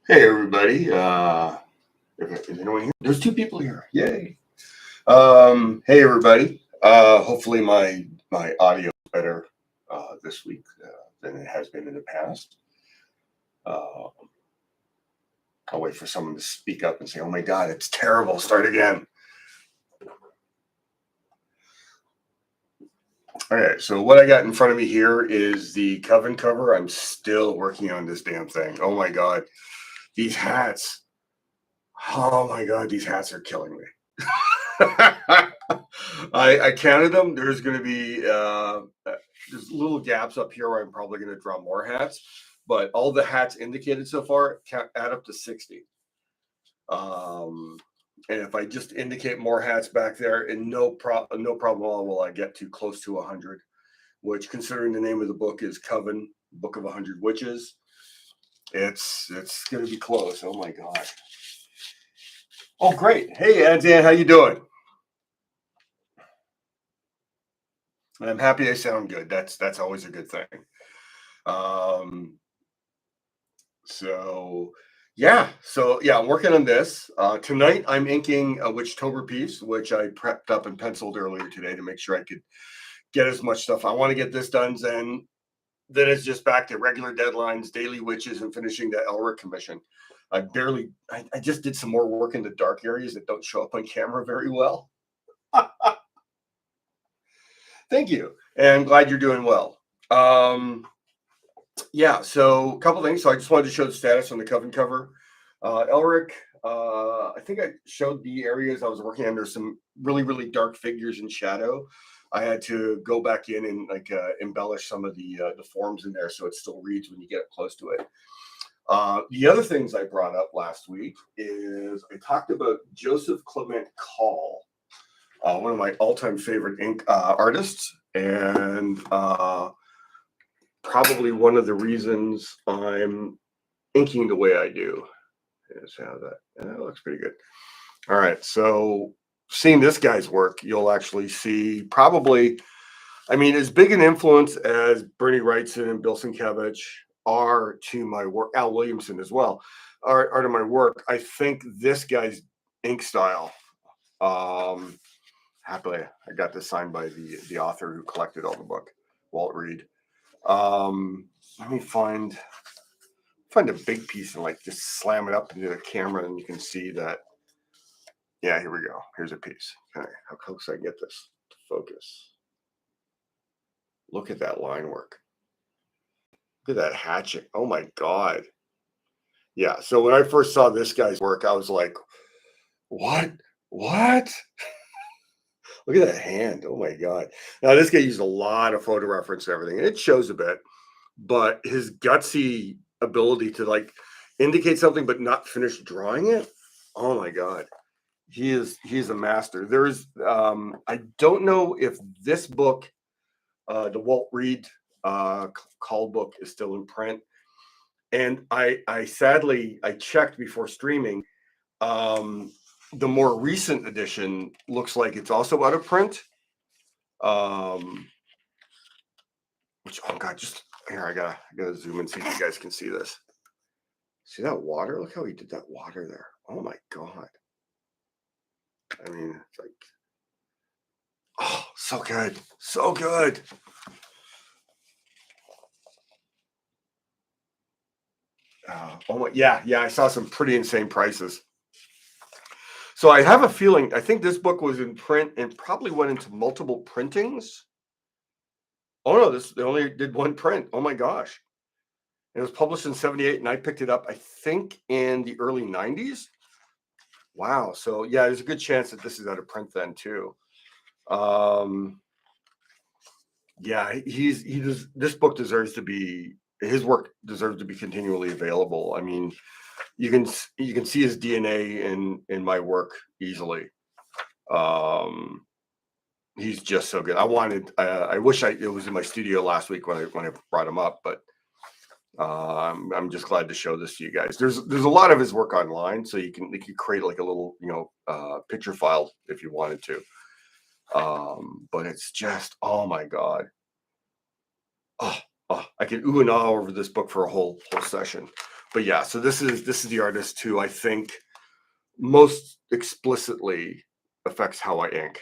Hey everybody. Is anyone here? There's two people here. Yay. Hey everybody. Hopefully my audio is better this week than it has been in the past. Uh, I'll wait for someone to speak up and say, "Oh my God, it's terrible. Start again." All right. So what I got in front of me here is the Coven cover. I'm still working on this damn thing. Oh my God, these hats. Oh my God, these hats are killing me. I counted them. There's going to be there's little gaps up here where I'm probably going to draw more hats, but all the hats indicated so far add up to 60. Um, and if I just indicate more hats back there, and no problem at all will I get too close to 100. Which, considering the name of the book is Coven, Book of 100 Witches, it's going to be close. Oh my God. Oh great. Hey Anzan, how you doing? I'm happy I sound good. That's always a good thing. Um, so I'm working on this. Tonight I'm inking a Witchtober piece, which I prepped up and penciled earlier today to make sure I could get as much stuff. I want to get this done, then it's just back to regular deadlines, daily witches, and finishing the Elric commission. I just did some more work in the dark areas that don't show up on camera very well. Thank you, and I'm glad you're doing well. So a couple things. So I just wanted to show the status on the Coven cover. Elric, I think I showed the areas I was working on. There's some really, really dark figures in shadow. I had to go back in and embellish some of the forms in there so it still reads when you get close to it. The other things I brought up last week is I talked about Joseph Clement Call, one of my all-time favorite ink artists, and probably one of the reasons I'm inking the way I do is how that looks pretty good. All right, so seeing this guy's work, you'll actually see probably, I mean, as big an influence as Bernie Wrightson and Bill Sienkiewicz are to my work, Al Williamson as well, are to my work. I think this guy's ink style, happily, I got this signed by the author who collected all the book, Walt Reed. Let me find a big piece and just slam it up into the camera, and you can see that. Yeah, here we go. Here's a piece. Okay, how close I get this to focus? Look at that line work. Look at that hatching. Oh my God. Yeah. So when I first saw this guy's work, I was like, what? What? Look at that hand. Oh my God. Now, this guy used a lot of photo reference and everything, and it shows a bit, but his gutsy ability to indicate something but not finish drawing it. Oh my God. He's a master. There's I don't know if this book, the Walt Reed call book, is still in print. And I sadly I checked before streaming. The more recent edition looks like it's also out of print. Which, oh God, just here, I gotta zoom and see if you guys can see this. See that water? Look how he did that water there. Oh my God. I mean, it's like, oh, so good. So good. Yeah, I saw some pretty insane prices. So I have a feeling, I think this book was in print and probably went into multiple printings. Oh no, they only did one print. Oh my gosh. It was published in 78 and I picked it up, I think, in the early 90s. Wow. So yeah, there's a good chance that this is out of print then too. Yeah, this book deserves to be, his work deserves to be continually available. I mean, you can see his DNA in my work easily. He's just so good. I wish it was in my studio last week when I brought him up, but I'm just glad to show this to you guys. There's a lot of his work online, so you can create like a little picture file if you wanted to. But it's just, oh my God. Oh, I could ooh and ah over this book for a whole session. But yeah, so this is the artist who I think most explicitly affects how I ink.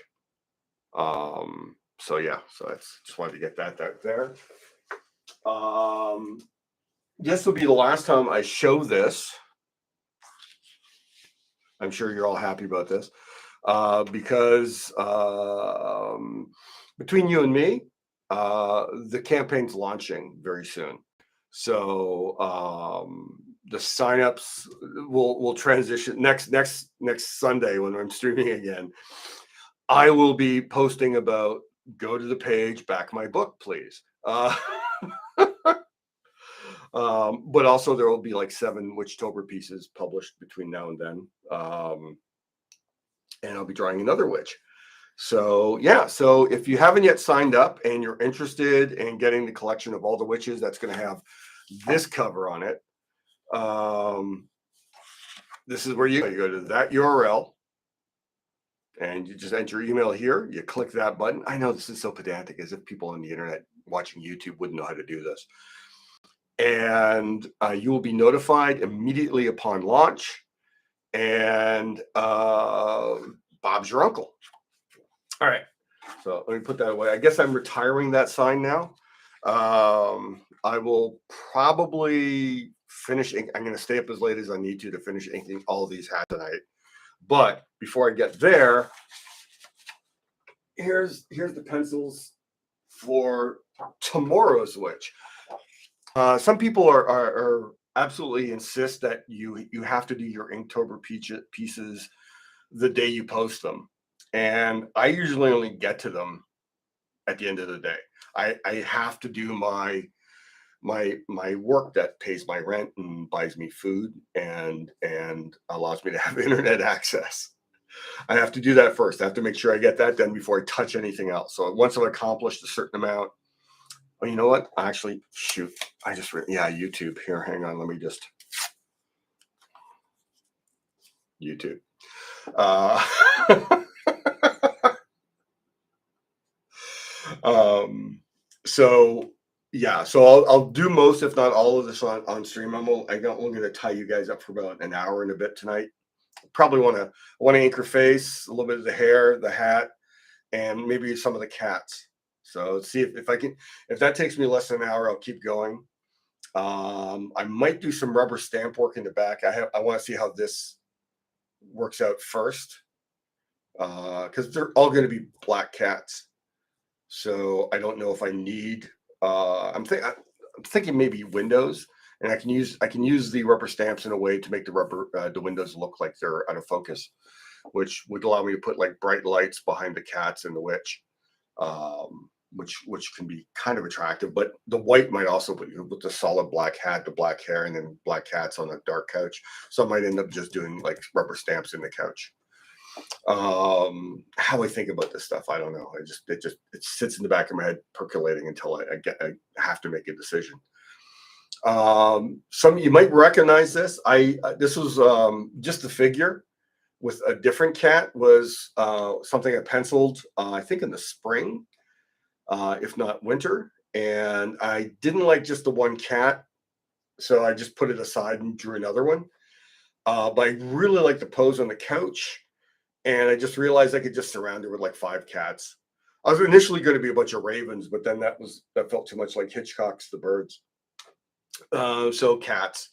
So yeah, so that's just wanted to get that out there. Um, this will be the last time I show this. I'm sure you're all happy about this, because between you and me, the campaign's launching very soon. So the signups will transition next Sunday when I'm streaming again. I will be posting about go to the page, back my book, please. But also there will be like 7 Witchtober pieces published between now and then. And I'll be drawing another witch. So yeah, so if you haven't yet signed up and you're interested in getting the collection of all the witches, that's going to have this cover on it. This is where you go to that URL and you just enter your email here. You click that button. I know this is so pedantic, as if people on the internet watching YouTube wouldn't know how to do this. And you will be notified immediately upon launch. And Bob's your uncle. All right. So let me put that away. I guess I'm retiring that sign now. I will probably finish ink. I'm going to stay up as late as I need to finish inking all these hats tonight. But before I get there, here's the pencils for tomorrow's witch. Some people are absolutely insist that you have to do your Inktober pieces the day you post them, and I usually only get to them at the end of the day. I have to do my work that pays my rent and buys me food and allows me to have internet access. I have to do that first. I have to make sure I get that done before I touch anything else. So once I've accomplished a certain amount, oh, you know what? Actually, shoot, yeah, YouTube. Here, hang on. Let me just YouTube. So yeah, so I'll do most, if not all of this on stream. I'm going to tie you guys up for about an hour and a bit tonight. Probably want to ink her face, a little bit of the hair, the hat, and maybe some of the cats. So let's see if I can. If that takes me less than an hour, I'll keep going. I might do some rubber stamp work in the back. I want to see how this works out first, because they're all going to be black cats. So I don't know if I need. I'm thinking maybe windows, and I can use the rubber stamps in a way to make the windows look like they're out of focus, which would allow me to put like bright lights behind the cats and the witch, which can be kind of attractive. But the white might also put with the solid black hat, the black hair, and then black cats on a dark couch. So I might end up just doing like rubber stamps in the couch. How I think about this stuff, I don't know. It sits in the back of my head percolating until I have to make a decision. Some you might recognize this. This was just a figure with a different cat. Was something I penciled I think in the spring, if not winter, and I didn't like just the one cat, so I just put it aside and drew another one. But I really like the pose on the couch. And I just realized I could just surround her with like 5 cats. I was initially going to be a bunch of ravens, but then that felt too much like Hitchcock's The Birds. So cats,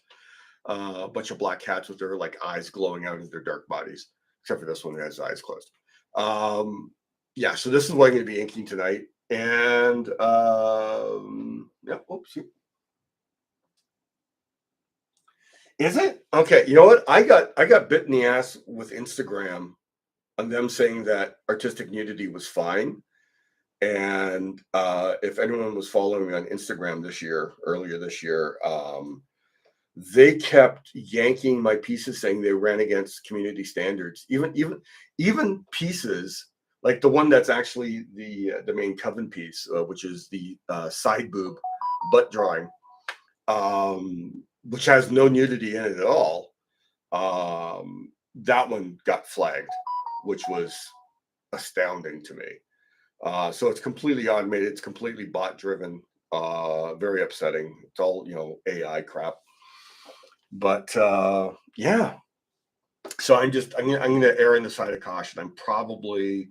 a bunch of black cats with their like eyes glowing out of their dark bodies, except for this one that has eyes closed. Yeah, so this is what I'm going to be inking tonight. And yeah, oops. Is it? Okay, you know what? I got bit in the ass with Instagram on them saying that artistic nudity was fine. And if anyone was following me on Instagram earlier this year, they kept yanking my pieces, saying they ran against community standards. Even pieces like the one that's actually the main coven piece, which is the side boob butt drawing, which has no nudity in it at all. That one got flagged, which was astounding to me. So it's completely automated. It's completely bot driven. Very upsetting. It's all AI crap. But yeah, so I'm gonna err on the side of caution. I'm probably,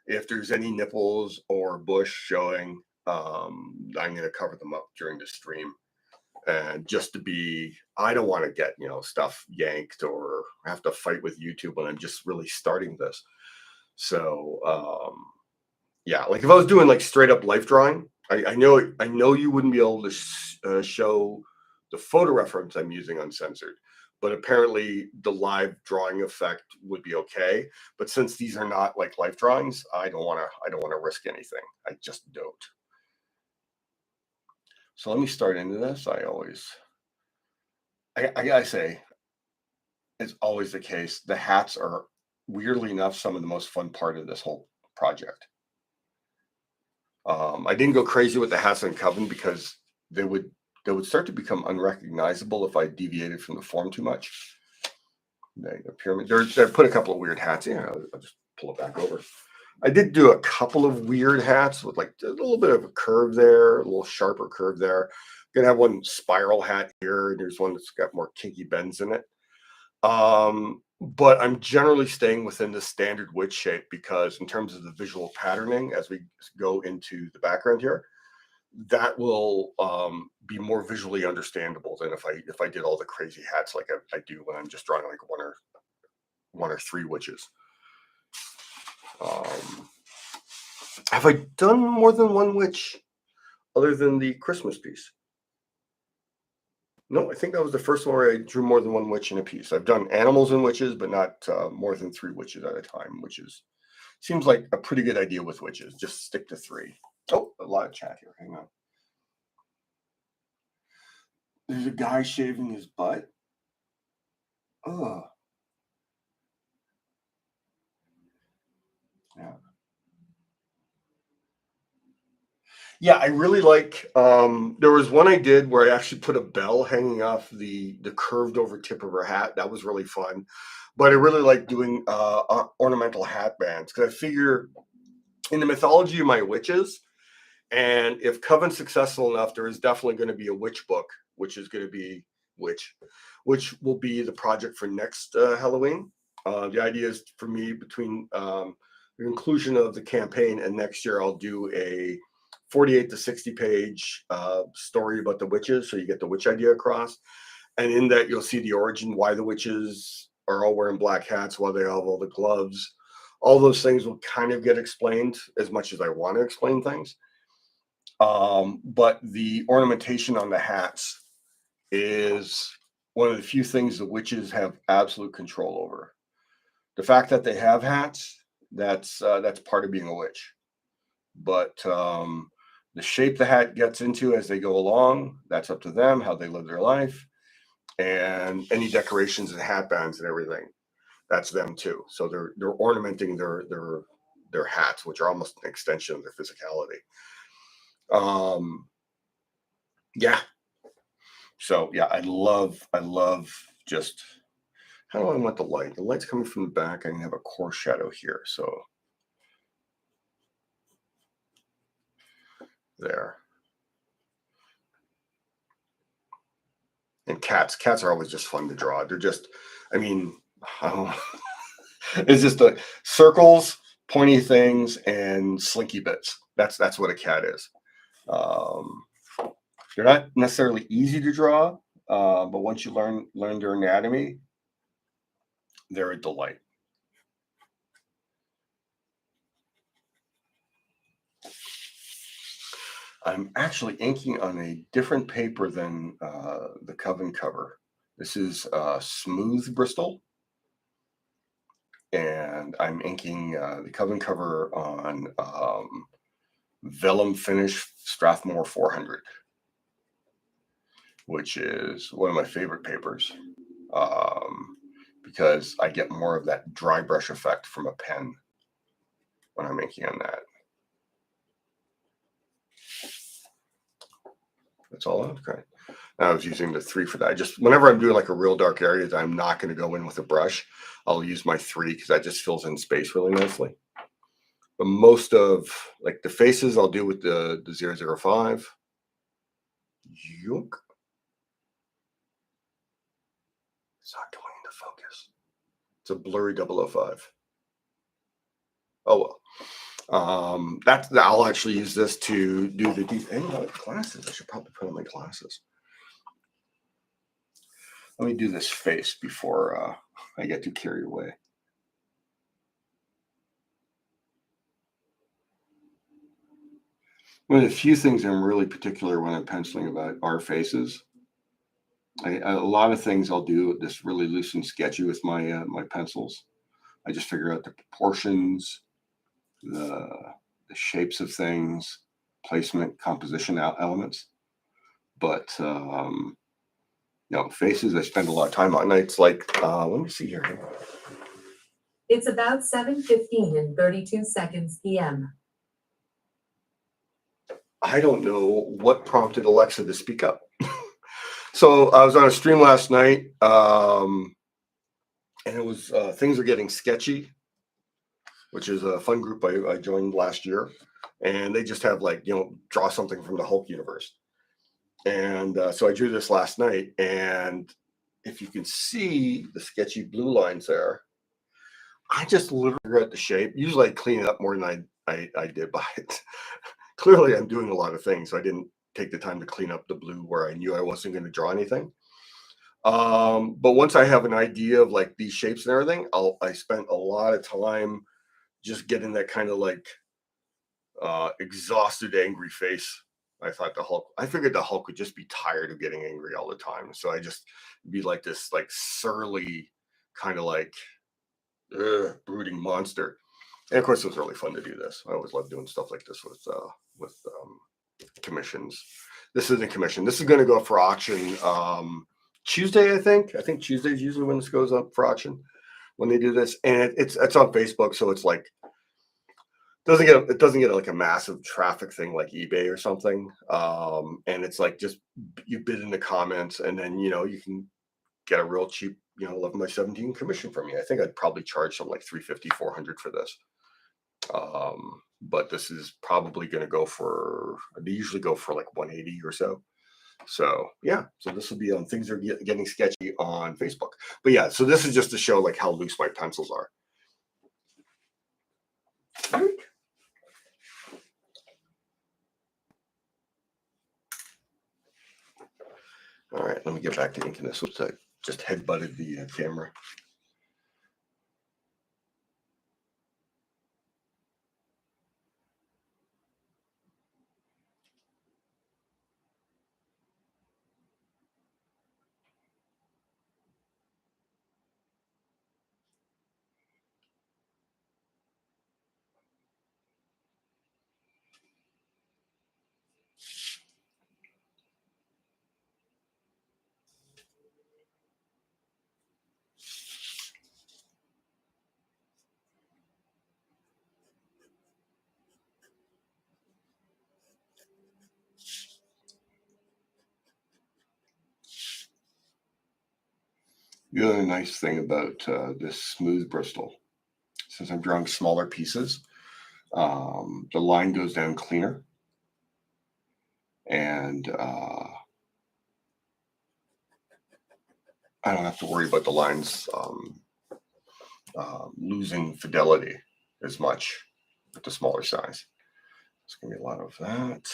if there's any nipples or bush showing, I'm gonna cover them up during the stream. And just to be, I don't want to get, stuff yanked or have to fight with YouTube when I'm just really starting this. So yeah, like if I was doing like straight up life drawing, I know you wouldn't be able to show the photo reference I'm using uncensored, but apparently the live drawing effect would be okay. But since these are not like life drawings, I don't want to risk anything. I just don't. So let me start into this. I gotta say, it's always the case. The hats are, weirdly enough, some of the most fun part of this whole project. I didn't go crazy with the hats on Coven because they would they would start to become unrecognizable if I deviated from the form too much. The pyramid. I put a couple of weird hats in. I'll just pull it back over. I did do a couple of weird hats with like a little bit of a curve there, a little sharper curve there. Gonna have one spiral hat here, and there's one that's got more kinky bends in it. But I'm generally staying within the standard witch shape because in terms of the visual patterning, as we go into the background here, that will be more visually understandable than if I did all the crazy hats like I do when I'm just drawing like one or three witches. Um, have I done more than one witch other than the Christmas piece? No, I think that was the first one where I drew more than one witch in a piece. I've done animals and witches, but not more than three witches at a time, which seems like a pretty good idea with witches. Just stick to three. Oh, a lot of chat here. Hang on. There's a guy shaving his butt. Oh, yeah. Yeah, I really like. There was one I did where I actually put a bell hanging off the curved over tip of her hat. That was really fun. But I really like doing ornamental hat bands because I figure in the mythology of my witches, and if Coven's successful enough, there is definitely going to be a witch book, which is going to be which, which will be the project for next Halloween. The idea is for me between the conclusion of the campaign and next year, I'll do a 48 to 60 page story about the witches, so you get the witch idea across. And in that, you'll see the origin, why the witches are all wearing black hats, why they have all the gloves. All those things will kind of get explained as much as I want to explain things. But the ornamentation on the hats is one of the few things the witches have absolute control over. The fact that they have hats, that's part of being a witch. But the shape the hat gets into as they go along, that's up to them, how they live their life. And any decorations and hat bands and everything, that's them too. So they're ornamenting their hats, which are almost an extension of their physicality. Yeah. So yeah, I love just, how do I want the light? The light's coming from the back. I can have a core shadow here. So there. And cats are always just fun to draw. They're just, I mean, I don't, it's just circles, pointy things, and slinky bits. That's what a cat is. Um, they're not necessarily easy to draw, but once you learn their anatomy, they're a delight. I'm actually inking on a different paper than the Coven cover. This is smooth Bristol, and I'm inking the Coven cover on vellum finish Strathmore 400, which is one of my favorite papers because I get more of that dry brush effect from a pen when I'm inking on that. That's all. Okay. I was using the 3 for that. I just, whenever I'm doing like a real dark area that I'm not going to go in with a brush, I'll use my 3 because that just fills in space really nicely. But most of like the faces I'll do with the 005. Yook. It's not going into focus. It's a blurry 005. Oh well. I'll actually use this to do the deep. Hey, glasses. I should probably put on my glasses. Let me do this face before I get too carried away. One of the few things I'm really particular when I'm penciling about are faces. A lot of things I'll do this really loose and sketchy with my pencils. I just figure out the proportions, the shapes of things, placement, composition elements. But faces I spend a lot of time on. It's like let me see here. It's about 7:15 and 32 seconds p.m. I don't know what prompted Alexa to speak up. So I was on a stream last night, and it was Things Are Getting Sketchy, which is a fun group I joined last year, and they just have draw something from the Hulk universe. And so I drew this last night, and if you can see the sketchy blue lines there, I just literally regret the shape. Usually I clean it up more than I did, but clearly I'm doing a lot of things, so I didn't take the time to clean up the blue where I knew I wasn't going to draw anything. But once I have an idea of like these shapes and everything, I spent a lot of time just getting that kind of like exhausted, angry face. I figured the Hulk would just be tired of getting angry all the time. So I just be like this like surly kind of like brooding monster. And of course, it was really fun to do this. I always love doing stuff like this with commissions. This isn't a commission. This is going to go up for auction Tuesday, I think. I think Tuesday is usually when this goes up for auction when they do this, and it's on Facebook, so it's like it doesn't get like a massive traffic thing like eBay or something. And it's like just you bid in the comments, and then you can get a real cheap 11 by 17 commission from me. I think I'd probably charge something like 350, 400 for this. But this is probably going to go for, they usually go for like 180 or so. So yeah, so this will be on Things Are Getting Sketchy on Facebook. But yeah, so this is just to show like how loose my pencils are. All right, let me get back to inking this. Oops, I just headbutted the camera. The other nice thing about this smooth Bristol, since I'm drawing smaller pieces, the line goes down cleaner, and I don't have to worry about the lines losing fidelity as much with the smaller size. It's going to be a lot of that.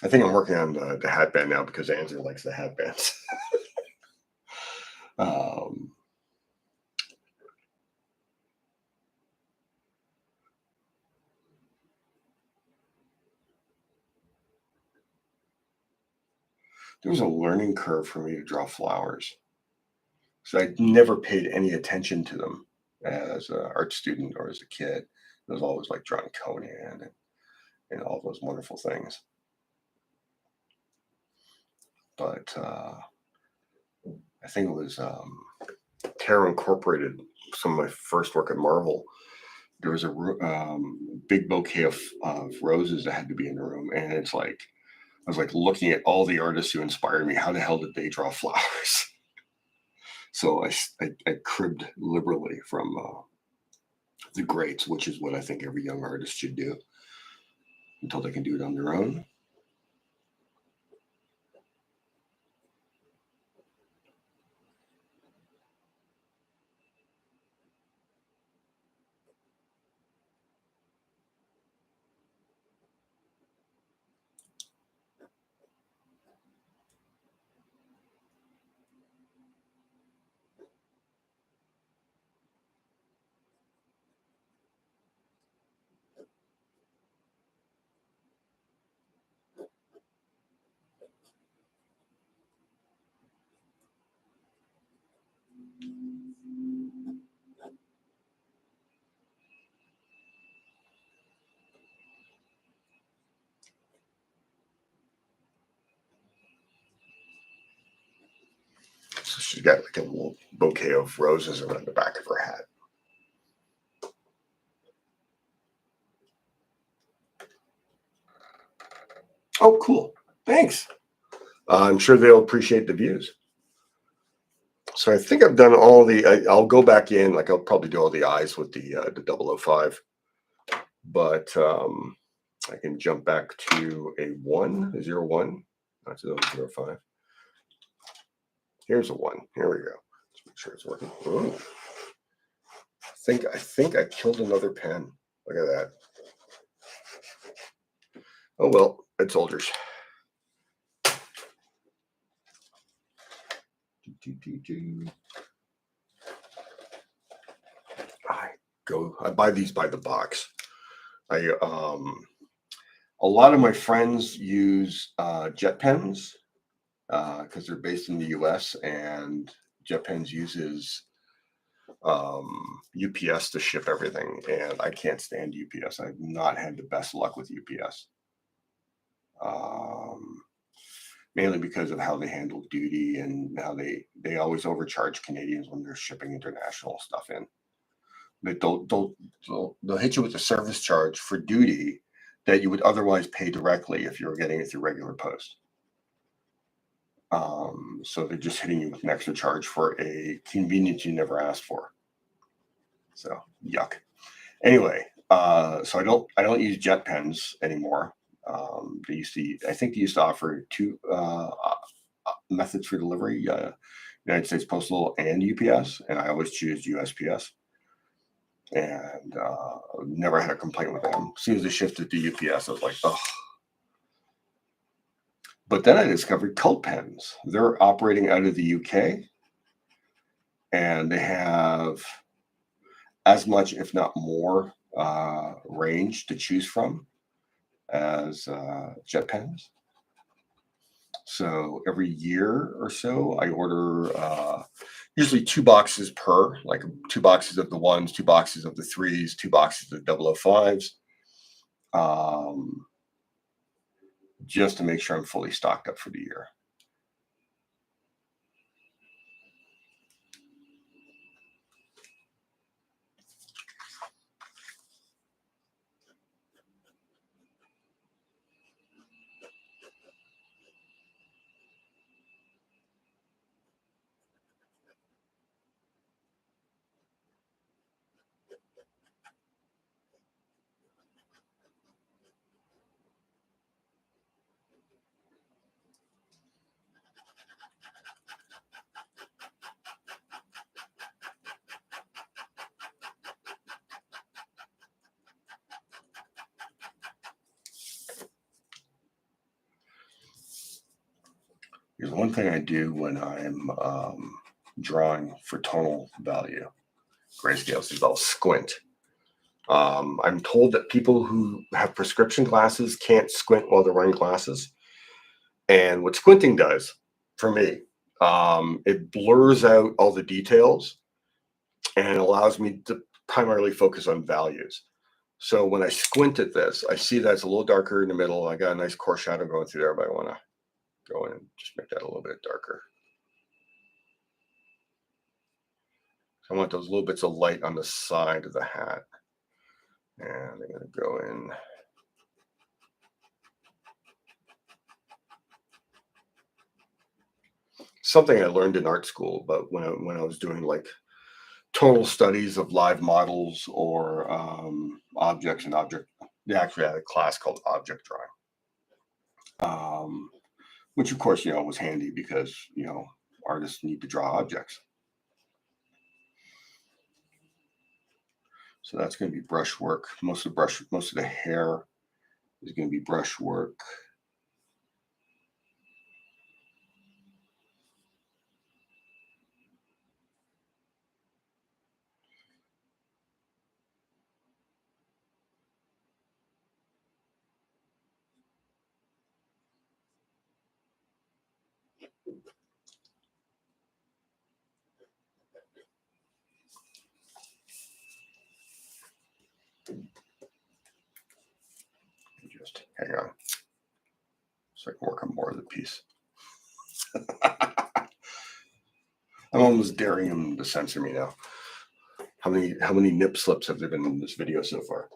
I think I'm working on the hatband now because Andrew likes the hatbands. There was a learning curve for me to draw flowers. So I never paid any attention to them as an art student or as a kid. It was always like drawing Conan and all those wonderful things. But I think it was Terra Incorporated, some of my first work at Marvel. There was a big bouquet of roses that had to be in the room. And it's like, was like looking at all the artists who inspired me. How the hell did they draw flowers? So I cribbed liberally from the greats, which is what I think every young artist should do until they can do it on their own. So she's got like a little bouquet of roses around the back of her hat. Oh, cool. Thanks. I'm sure they'll appreciate the views. So I think I've done all the, I'll go back in, like I'll probably do all the eyes with the 005, but I can jump back to a 01, that's a 005. Here's a 1. Here we go. Let's make sure it's working. Ooh. I think I killed another pen. Look at that. Oh well, it's soldiers. I buy these by the box. A lot of my friends use jet pens because they're based in the US, and jet pens uses UPS to ship everything, and I can't stand UPS. I've not had the best luck with UPS. Mainly because of how they handle duty and how they always overcharge Canadians when they're shipping international stuff in. They'll hit you with a service charge for duty that you would otherwise pay directly if you were getting it through regular post. So they're just hitting you with an extra charge for a convenience you never asked for. So yuck. Anyway, so I don't use jet pens anymore. I think they used to offer 2 methods for delivery, United States Postal and UPS, and I always choose USPS. And never had a complaint with them. As soon as they shifted to UPS, I was like, oh. But then I discovered Cult Pens. They're operating out of the UK, and they have as much, if not more, range to choose from as jet pens. So every year or so, I order usually 2 boxes per, like 2 boxes of the 1s, 2 boxes of the 3s, 2 boxes of the 005s, just to make sure I'm fully stocked up for the year. There's one thing I do when I'm drawing for tonal value, grayscales, is I'll squint. I'm told that people who have prescription glasses can't squint while they're wearing glasses. And what squinting does for me, it blurs out all the details and allows me to primarily focus on values. So when I squint at this, I see that it's a little darker in the middle. I got a nice core shadow going through there, but I want to go in and just make that a little bit darker. So I want those little bits of light on the side of the hat. And I'm going to go in. something I learned in art school, but when I was doing like tonal studies of live models or objects and object. They actually had a class called object drawing, which of course was handy because artists need to draw objects. So that's going to be brush work. Most of the hair is going to be brush work. Just hang on, so I can work on more of the piece. I'm almost daring him to censor me now. How many nip slips have there been in this video so far?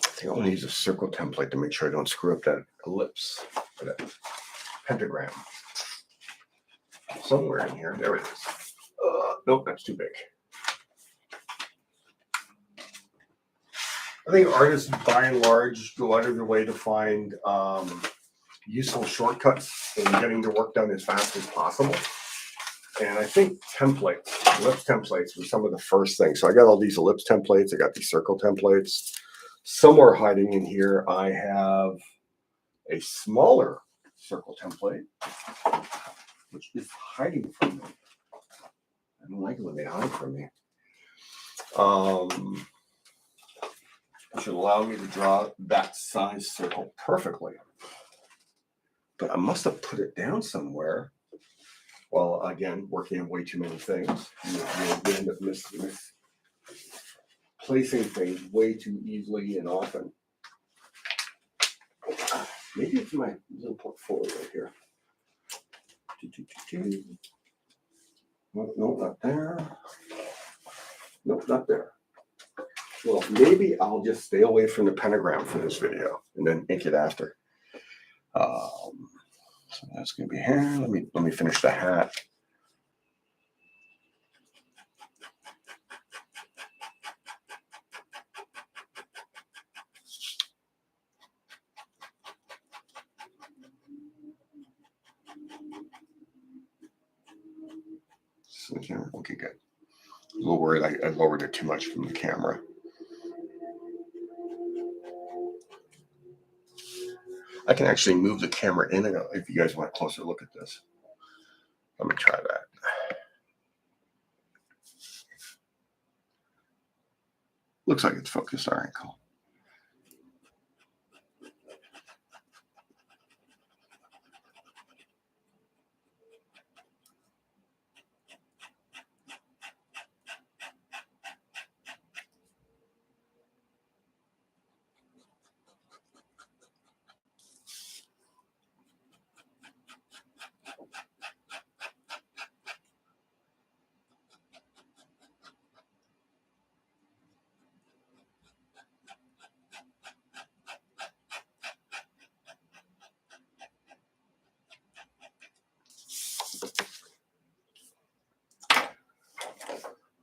I think I'll use a circle template to make sure I don't screw up that ellipse or that pentagram. Somewhere in here, there it is. Nope, that's too big. I think artists, by and large, go out of their way to find useful shortcuts in getting their work done as fast as possible. And I think ellipse templates were some of the first things. So I got all these ellipse templates. I got these circle templates. Somewhere hiding in here, I have a smaller circle template, which is hiding from me. I don't like it when they hide from me. It should allow me to draw that size circle perfectly. But I must have put it down somewhere. Well, again, working on way too many things. You end up misplacing things way too easily and often. Maybe it's my little portfolio right here. No, not there. Nope, not there. Well, maybe I'll just stay away from the pentagram for this video and then ink it after. So that's going to be here. Let me finish the hat. Okay, good. A little worried I lowered it too much from the camera. I can actually move the camera in and out if you guys want a closer look at this. Let me try that. Looks like it's focused. All right, cool.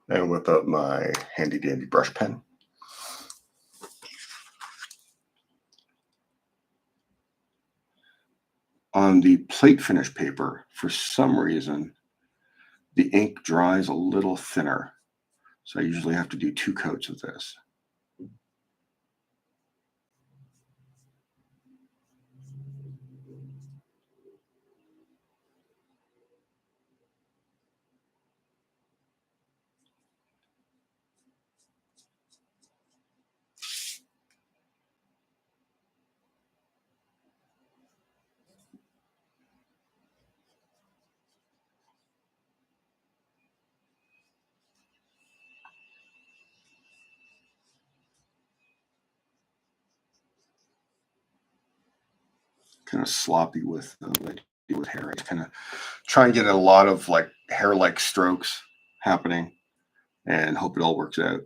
And whip out my handy dandy brush pen. On the plate finish paper, for some reason, the ink dries a little thinner. So I usually have to do 2 coats of this. kind of sloppy with with hair. I kind of try and get a lot of like hair-like strokes happening, and hope it all works out.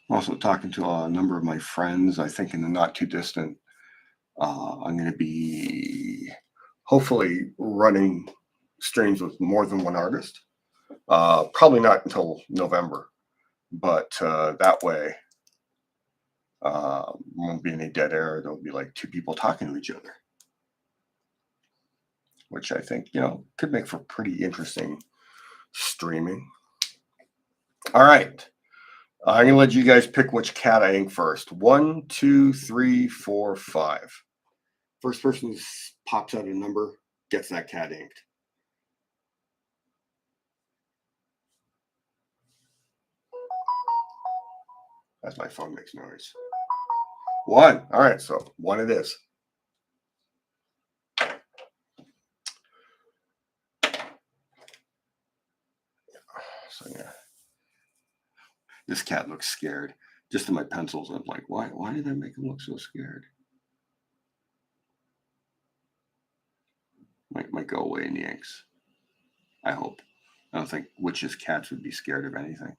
I'm also talking to a number of my friends. I think in the not too distant, I'm going to be hopefully running streams with more than one artist. Probably not until November, but that way won't be any dead air. There'll be like two people talking to each other, which I think could make for pretty interesting streaming. All right. I'm gonna let you guys pick which cat I ink first. 1, 2, 3, 4, 5. First person who pops out a number gets that cat inked. As my phone makes noise. 1. All right, so 1 it is. So yeah, this cat looks scared. Just in my pencils, I'm like, why did I make him look so scared? Might go away in the inks. I hope. I don't think witches' cats would be scared of anything.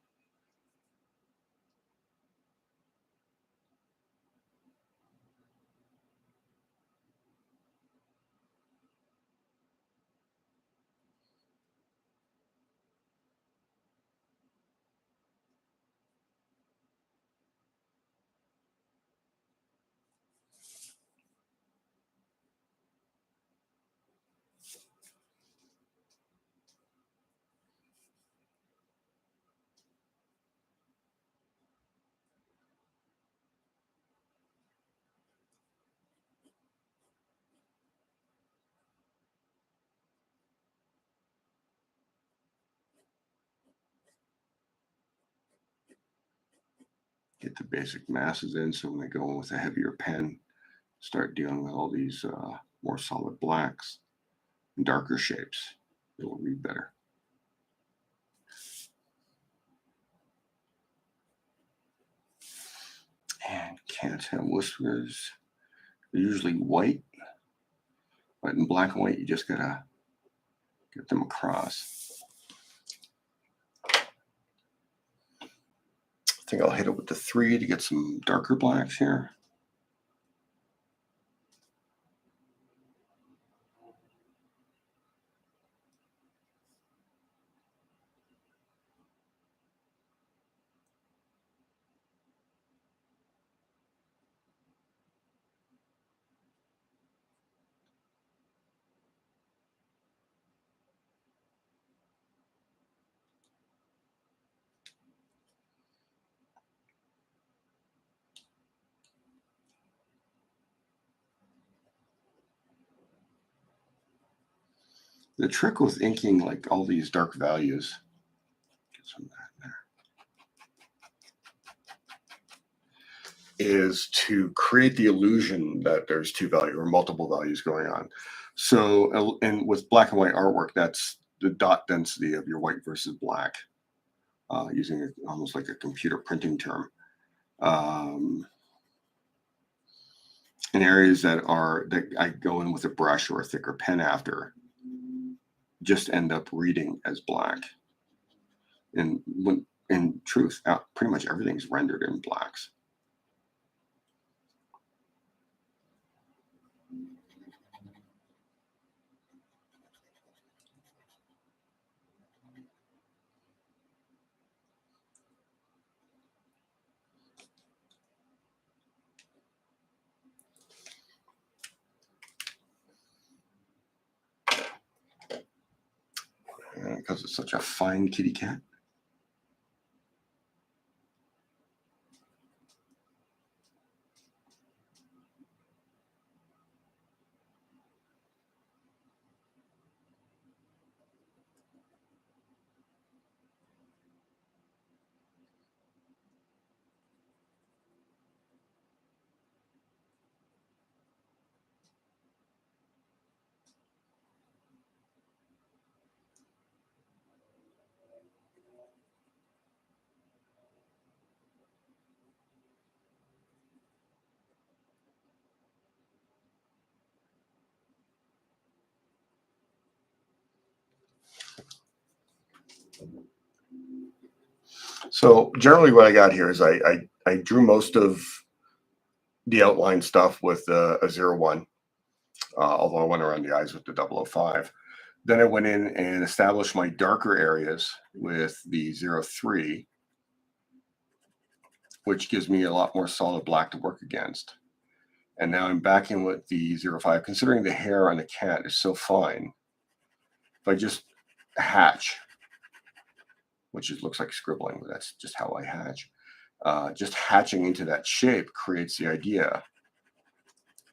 Get the basic masses in, so when I go in with a heavier pen, start dealing with all these more solid blacks and darker shapes, it will read better. And cats have whiskers. They're usually white, but in black and white, you just gotta get them across. I think I'll hit it with the 3 to get some darker blacks here. The trick with inking like all these dark values, get some of that there, is to create the illusion that there's two values or multiple values going on. So, and with black and white artwork, that's the dot density of your white versus black, using almost like a computer printing term. In areas that I go in with a brush or a thicker pen after, just end up reading as black. And when in truth, pretty much everything's rendered in blacks. because it's such a fine kitty cat. So generally what I got here is I drew most of the outline stuff with a 01, although I went around the eyes with the 005. Then I went in and established my darker areas with the 03, which gives me a lot more solid black to work against. And now I'm back in with the 05, considering the hair on the cat is so fine. If I just hatch, which just looks like scribbling, but that's just how I hatch. Just hatching into that shape creates the idea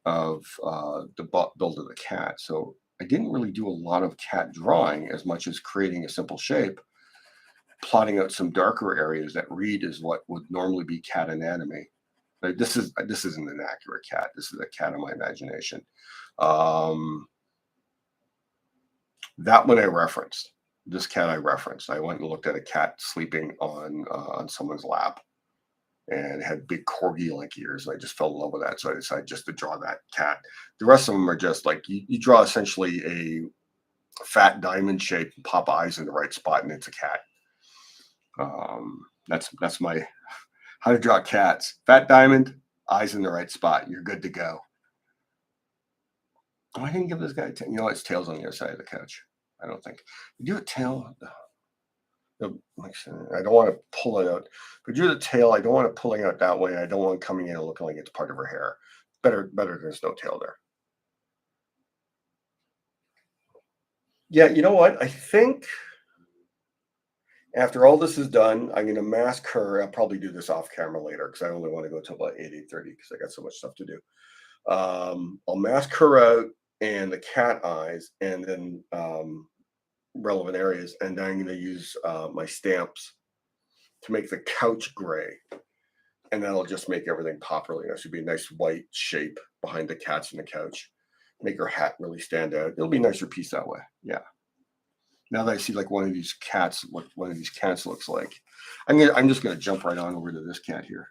of the build of the cat. So I didn't really do a lot of cat drawing as much as creating a simple shape, plotting out some darker areas that read as what would normally be cat anatomy. But this isn't an accurate cat. This is a cat of my imagination. That one I referenced. This cat I referenced. I went and looked at a cat sleeping on someone's lap, and had big corgi-like ears. And I just fell in love with that, so I decided just to draw that cat. The rest of them are just like you draw essentially a fat diamond shape, and pop eyes in the right spot, and it's a cat. That's my how to draw cats. Fat diamond, eyes in the right spot. You're good to go. Oh, I didn't give this guy you know, its tail's on the other side of the couch. I don't think. You do a tail. I don't want to pull it out. If I drew the tail, I don't want it pulling out that way. I don't want it coming in and looking like it's part of her hair. Better there's no tail there. Yeah, you know what? I think after all this is done, I'm going to mask her. I'll probably do this off camera later because I only want to go till about 8:30 because I got so much stuff to do. I'll mask her out and the cat eyes, and then relevant areas, and then I'm going to use my stamps to make the couch gray, and that'll just make everything pop really nice. It'll be a nice white shape behind the cats and the couch, make her hat really stand out. It'll be a nicer piece that way. Yeah. Now that I see like one of these cats, what one of these cats looks like, I'm just gonna jump right on over to this cat here.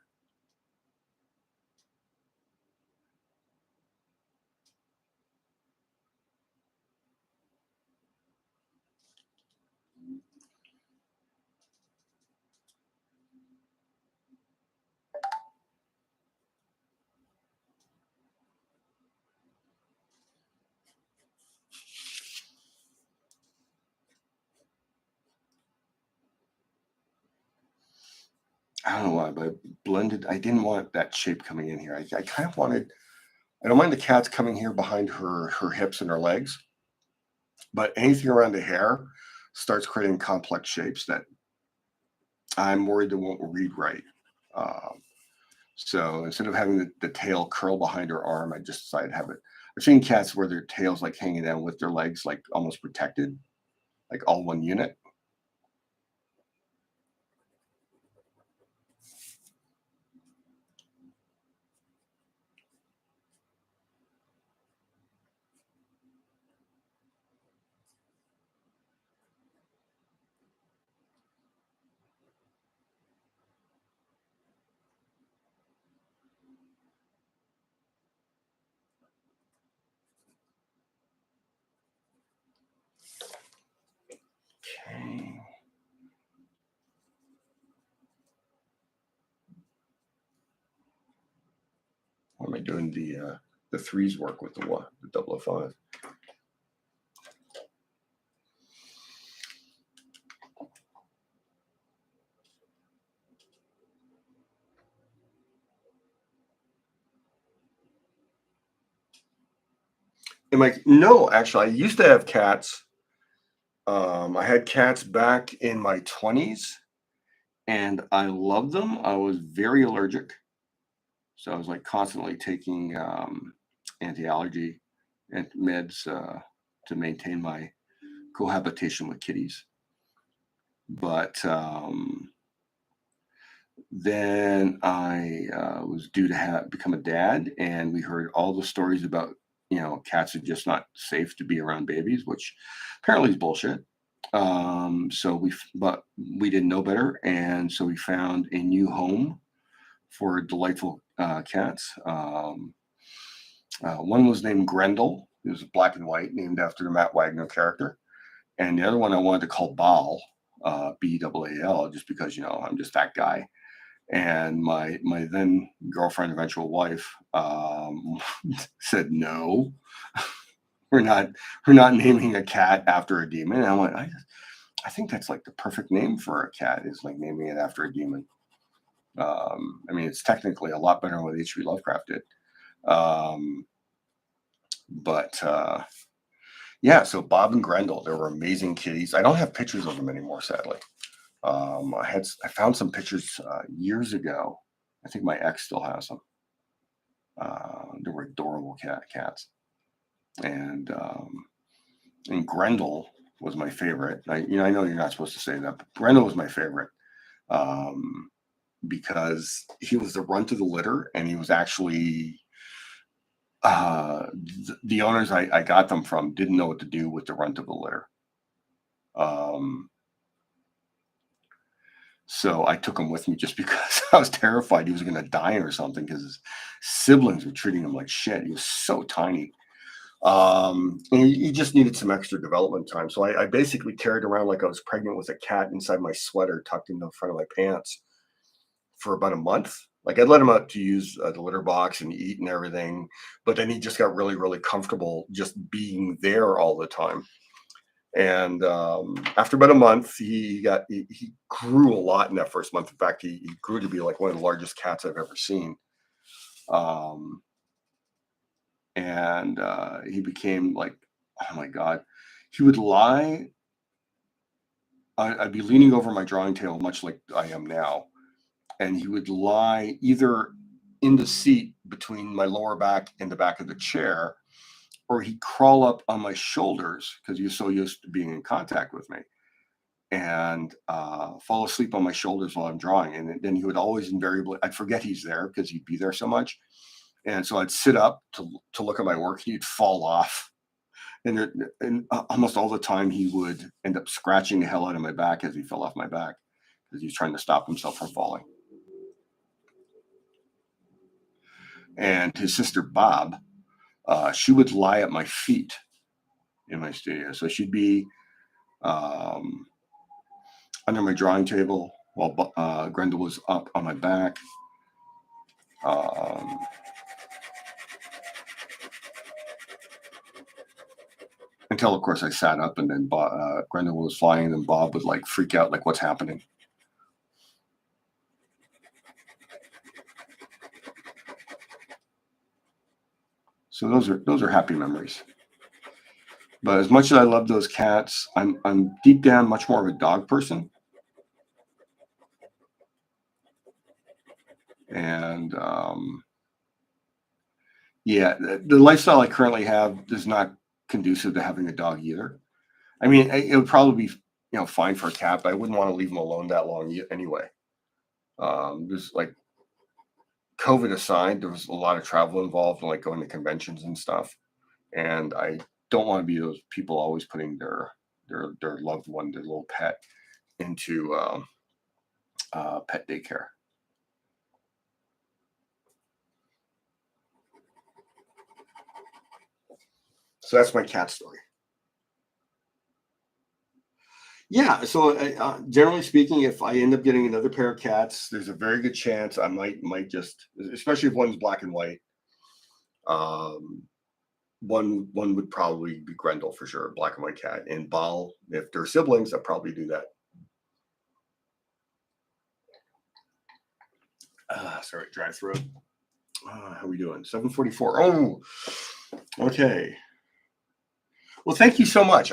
I don't know why, but blended. I didn't want that shape coming in here. I kind of wanted. I don't mind the cats coming here behind her hips and her legs, but anything around the hair starts creating complex shapes that I'm worried they won't read right. Um, so instead of having the tail curl behind her arm, I just decided to have it. I've seen cats where their tails like hanging down with their legs like almost protected, like all one unit. Okay. What am I doing? The threes work with the what? The 005. I'm like, no, actually, I used to have cats I had cats back in my 20s, and I loved them. I was very allergic, so I was like constantly taking anti-allergy and meds to maintain my cohabitation with kitties. But then I was due to become a dad, and we heard all the stories about cats are just not safe to be around babies, which apparently is bullshit. But we didn't know better, and so we found a new home for delightful cats. One was named Grendel. It was black and white, named after the Matt Wagner character, and the other one I wanted to call Baal, Baal, just because I'm just that guy. And my then girlfriend, eventual wife, said no, we're not naming a cat after a demon. And I'm like, I think that's like the perfect name for a cat, is like naming it after a demon. I mean, it's technically a lot better than what H.P. Lovecraft did. But yeah, so Bob and Grendel, they were amazing kitties. I don't have pictures of them anymore, sadly. I found some pictures years ago. I think my ex still has them. They were adorable cats, and Grendel was my favorite. I know you're not supposed to say that, but Grendel was my favorite because he was the runt of the litter, and he was actually the owners I got them from didn't know what to do with the runt of the litter. So I took him with me just because I was terrified he was going to die or something, because his siblings were treating him like shit. He was so tiny. And he just needed some extra development time. So I basically carried around like I was pregnant with a cat inside my sweater, tucked into the front of my pants, for about a month. Like, I'd let him out to use the litter box and eat and everything, but then he just got really, really comfortable just being there all the time. And after about a month, he grew a lot in that first month. In fact, he grew to be like one of the largest cats I've ever seen. And he became like, oh my God, he would lie. I'd be leaning over my drawing table, much like I am now, and he would lie either in the seat between my lower back and the back of the chair, or he'd crawl up on my shoulders because he was so used to being in contact with me, and fall asleep on my shoulders while I'm drawing. And then he would always invariably, I'd forget he's there because he'd be there so much. And so I'd sit up to look at my work. He'd fall off. And almost all the time he would end up scratching the hell out of my back as he fell off my back, because he was trying to stop himself from falling. And his sister Bob, she would lie at my feet in my studio. So she'd be under my drawing table while Grendel was up on my back. Until, of course, I sat up, and then Grendel was flying, and Bob would like freak out, like, what's happening? So those are happy memories. But as much as I love those cats, I'm deep down much more of a dog person. And yeah, the lifestyle I currently have is not conducive to having a dog either. I mean, it would probably be fine for a cat, but I wouldn't want to leave him alone that long anyway. There's like, COVID aside, there was a lot of travel involved, and like going to conventions and stuff. And I don't want to be those people always putting their loved one, their little pet, into pet daycare. So that's my cat story. Yeah. So generally speaking, if I end up getting another pair of cats, there's a very good chance I might just, especially if one's black and white. One would probably be Grendel for sure, black and white cat, and Baal, if they're siblings, I'll probably do that. Sorry, dry throat. How are we doing? 7:44. Oh, okay. Well, thank you so much.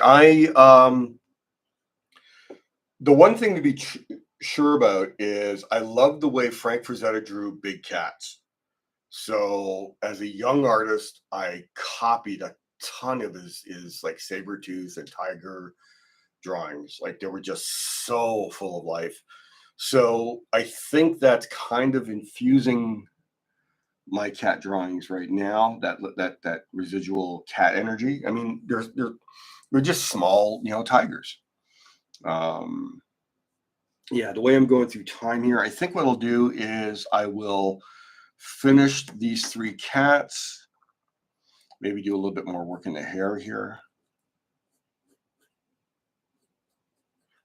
The one thing to be sure about is I love the way Frank Frazetta drew big cats. So as a young artist, I copied a ton of his like saber tooth and tiger drawings. Like they were just so full of life. So I think that's kind of infusing my cat drawings right now. That residual cat energy. I mean, they're just small, tigers. Um, yeah, the way I'm going through time here, I think what I'll do is I will finish these three cats. Maybe do a little bit more work in the hair here,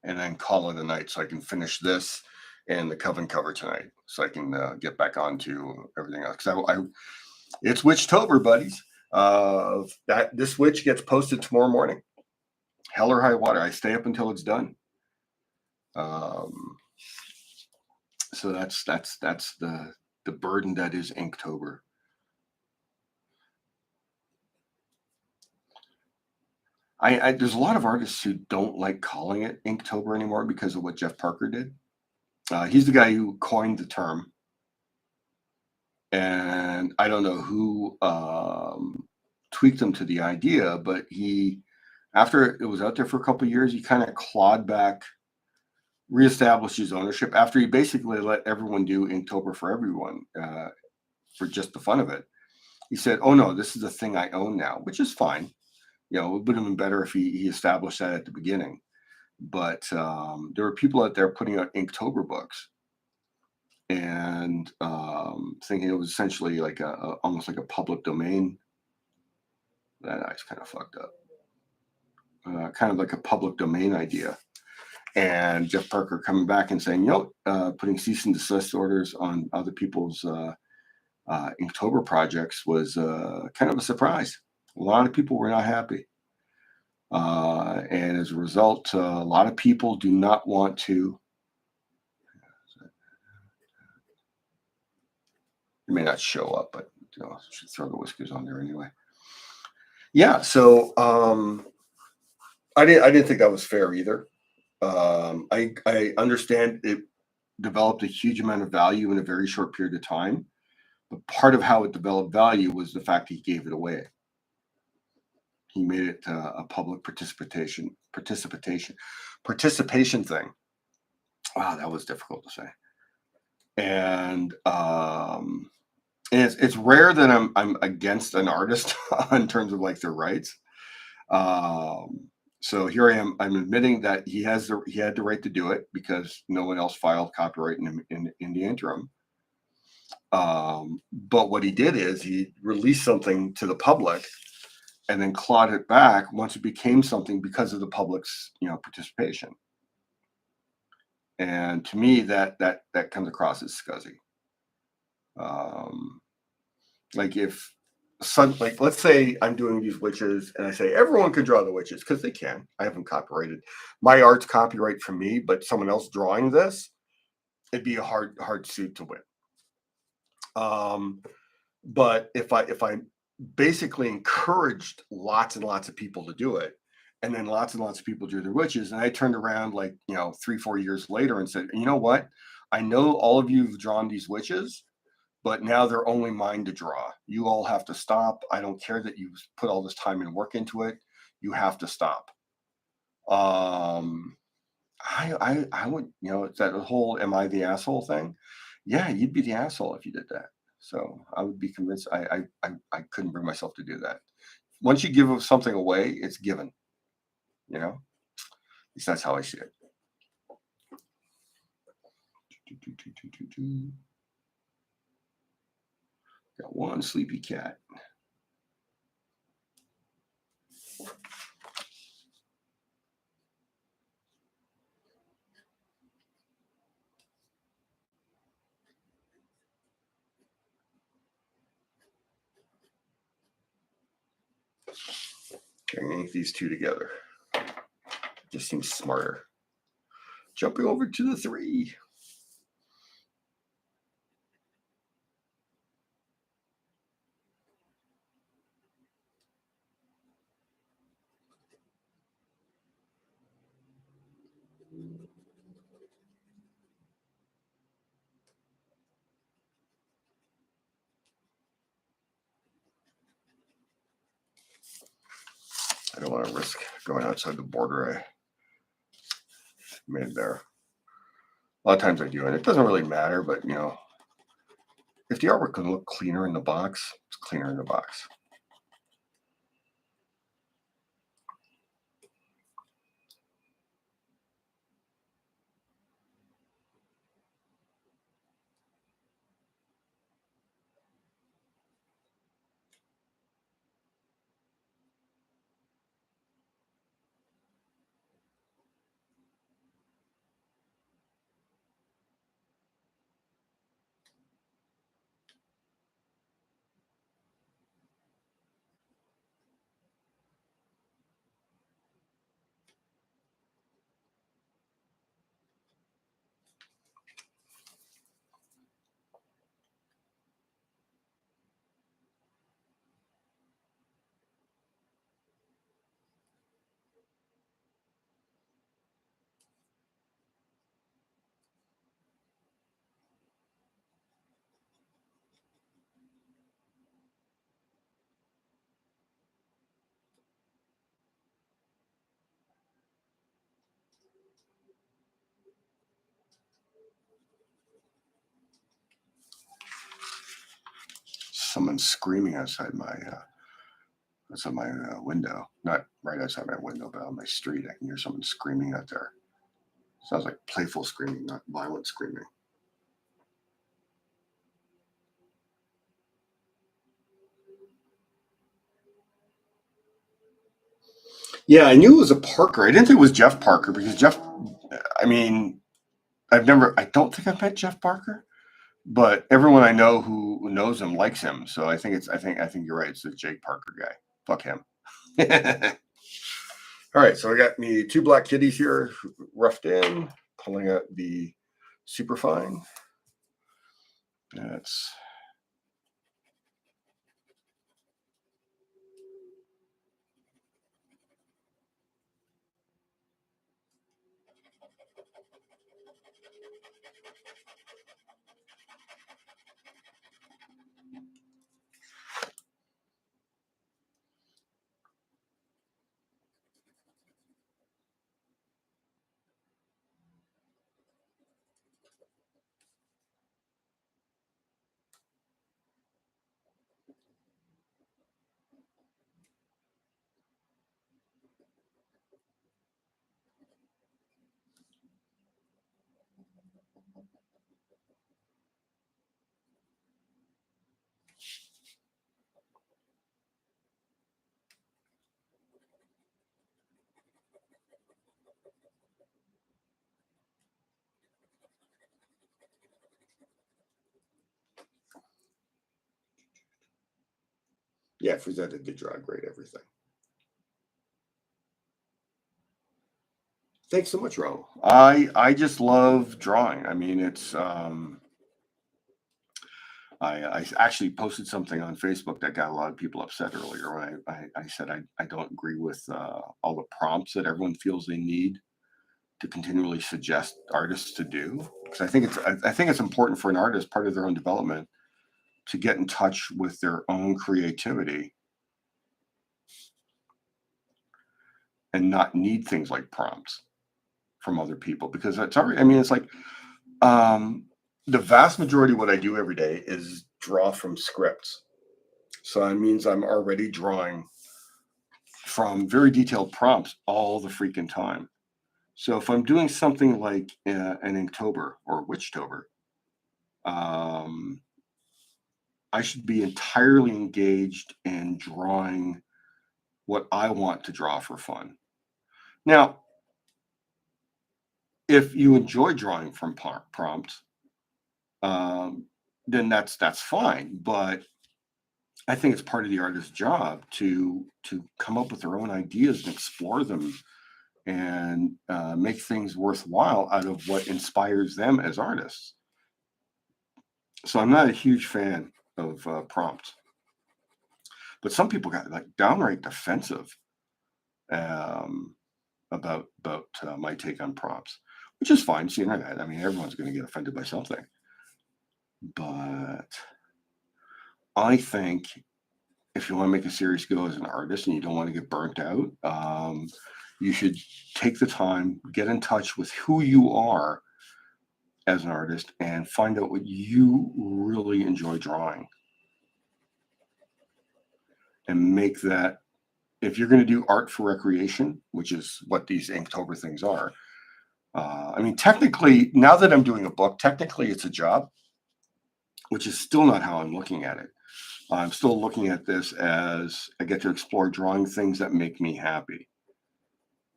and then call it a night so I can finish this and the coven cover tonight, so I can get back on to everything else. Because it's Witchtober, buddies. That this witch gets posted tomorrow morning. Hell or high water. I stay up until it's done. So that's the burden that is Inktober. There's a lot of artists who don't like calling it Inktober anymore because of what Jeff Parker did. He's the guy who coined the term, and I don't know who tweaked him to the idea, but after it was out there for a couple of years, he kind of clawed back, reestablished his ownership after he basically let everyone do Inktober for everyone for just the fun of it. He said, "Oh no, this is a thing I own now," which is fine. It would have been better if he established that at the beginning. But there were people out there putting out Inktober books and thinking it was essentially like almost like a public domain. That eye's kind of fucked up. Kind of like a public domain idea. And Jeff Parker coming back and saying, putting cease and desist orders on other people's Inktober projects was kind of a surprise. A lot of people were not happy. And as a result, a lot of people do not want to. It may not show up, but I should throw the whiskers on there anyway. Yeah, so I didn't think that was fair either. I understand it developed a huge amount of value in a very short period of time, but part of how it developed value was the fact he gave it away. He made it a public participation thing. Wow, that was difficult to say. And it's rare that I'm against an artist in terms of like their rights. So here I am. I'm admitting that he had the right to do it because no one else filed copyright in the interim. But what he did is he released something to the public and then clawed it back once it became something because of the public's participation. And to me, that comes across as scuzzy. Like let's say I'm doing these witches and I say everyone can draw the witches because they can. I have them copyrighted. My art's copyright for me, but someone else drawing this, it'd be a hard suit to win. But if I basically encouraged lots and lots of people to do it, and then lots and lots of people drew their witches, and I turned around 3-4 years later and said, you know what? I know all of you have drawn these witches, but now they're only mine to draw. You all have to stop. I don't care that you put all this time and work into it. You have to stop. I would, it's that whole "am I the asshole" thing. Yeah, you'd be the asshole if you did that. So I would be convinced. I couldn't bring myself to do that. Once you give something away, it's given. At least that's how I see it. Got one sleepy cat. I'm gonna ink these two together. Just seems smarter. Jumping over to the 3. I don't want to risk going outside the border I made there. A lot of times I do, and it doesn't really matter, but you know, if the artwork can look cleaner in the box, it's cleaner in the box. Someone's screaming outside my window. Not right outside my window, but on my street. I can hear someone screaming out there. Sounds like playful screaming, not violent screaming. Yeah, I knew it was a Parker. I didn't think it was Jeff Parker because Jeff, I mean, I don't think I've met Jeff Parker, but everyone I know who knows him likes him. So I think you're right. It's the Jake Parker guy. Fuck him. All right, so I got me 2 black kitties here, roughed in, pulling out the Superfine. That's yeah, Frazetta did draw great everything. Thanks so much, Ro. I just love drawing. I mean, it's I actually posted something on Facebook that got a lot of people upset earlier when I said I don't agree with all the prompts that everyone feels they need to continually suggest artists to do. Because I think it's important for an artist, part of their own development, to get in touch with their own creativity and not need things like prompts from other people because that's already, I mean, it's like the vast majority of what I do every day is draw from scripts. So that means I'm already drawing from very detailed prompts all the freaking time. So if I'm doing something like an Inktober or Witchtober, I should be entirely engaged in drawing what I want to draw for fun. Now, if you enjoy drawing from prompts, then that's fine. But I think it's part of the artist's job to come up with their own ideas and explore them and make things worthwhile out of what inspires them as artists. So I'm not a huge fan of prompts, but some people got like downright defensive about my take on prompts, which is fine. It's the internet. I mean, everyone's going to get offended by something, but I think if you want to make a serious go as an artist and you don't want to get burnt out, you should take the time, get in touch with who you are as an artist, and find out what you really enjoy drawing. And make that, if you're going to do art for recreation, which is what these Inktober things are. I mean, technically, now that I'm doing a book, technically it's a job, which is still not how I'm looking at it. I'm still looking at this as I get to explore drawing things that make me happy.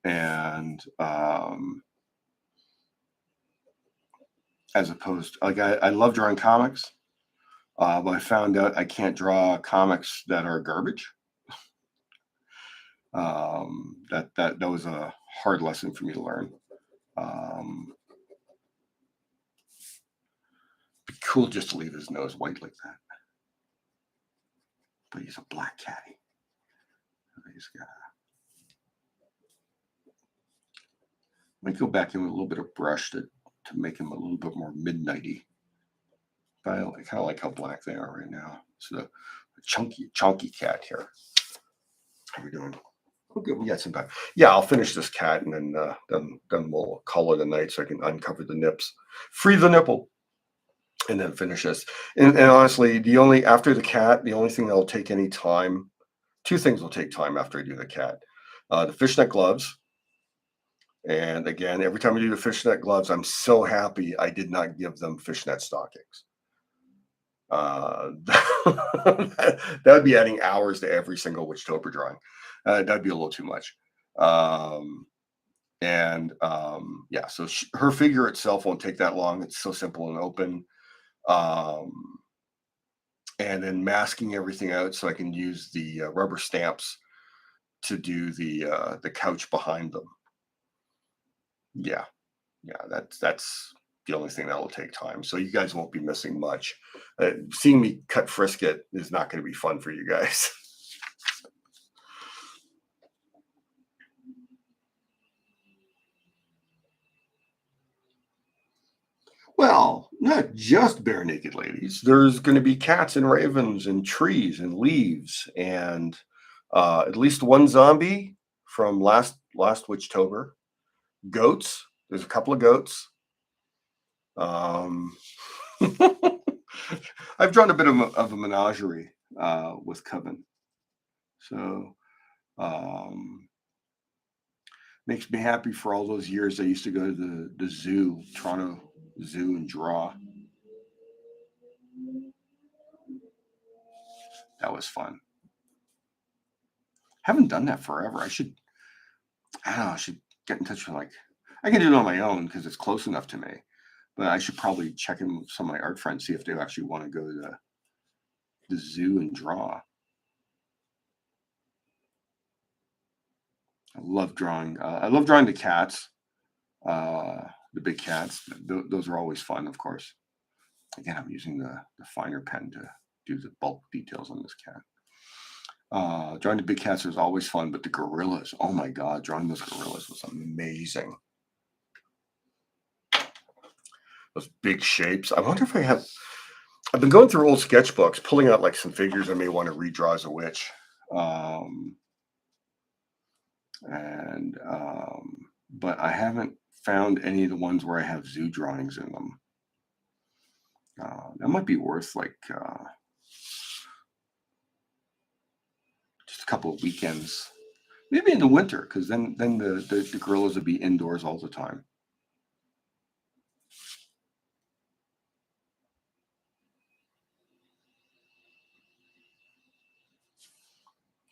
And as opposed, like I love drawing comics, but I found out I can't draw comics that are garbage. That was a hard lesson for me to learn. Be cool just to leave his nose white like that. But he's a black catty. He's got. Might go back in with a little bit of brush to make him a little bit more midnighty. But I kind of like how black they are right now. So a chunky cat here. How are we doing? Okay, we got some time. Yeah, I'll finish this cat and then we'll call it a night so I can uncover the nips, free the nipple, and then finish this. And honestly, after the cat, the only thing that'll take any time, two things will take time after I do the cat. The fishnet gloves. And again, every time I do the fishnet gloves, I'm so happy I did not give them fishnet stockings. That would be adding hours to every single Witchtober drawing. That'd be a little too much. Yeah, so her figure itself won't take that long. It's so simple and open. And then masking everything out so I can use the rubber stamps to do the couch behind them. Yeah, that's the only thing that will take time. So you guys won't be missing much. Seeing me cut Frisket is not going to be fun for you guys. Well, not just bare naked ladies. There's going to be cats and ravens and trees and leaves and at least one zombie from last Witchtober. Goats. There's a couple of goats. I've drawn a bit of a menagerie with Coven. So makes me happy for all those years I used to go to the zoo, Toronto Zoo, and draw. That was fun. Haven't done that forever. I don't know, I should get in touch with I can do it on my own because it's close enough to me. But I should probably check in with some of my art friends, see if they actually want to go to the zoo and draw. I love drawing. I love drawing the cats, the big cats. Those are always fun, of course. Again, I'm using the finer pen to do the bulk details on this cat. Drawing the big cats was always fun, but the gorillas, oh my God, drawing those gorillas was amazing. Those big shapes. I wonder if I've been going through old sketchbooks, pulling out like some figures I may want to redraw as a witch. But I haven't found any of the ones where I have zoo drawings in them. That might be worth just a couple of weekends, maybe in the winter, because then the gorillas would be indoors all the time.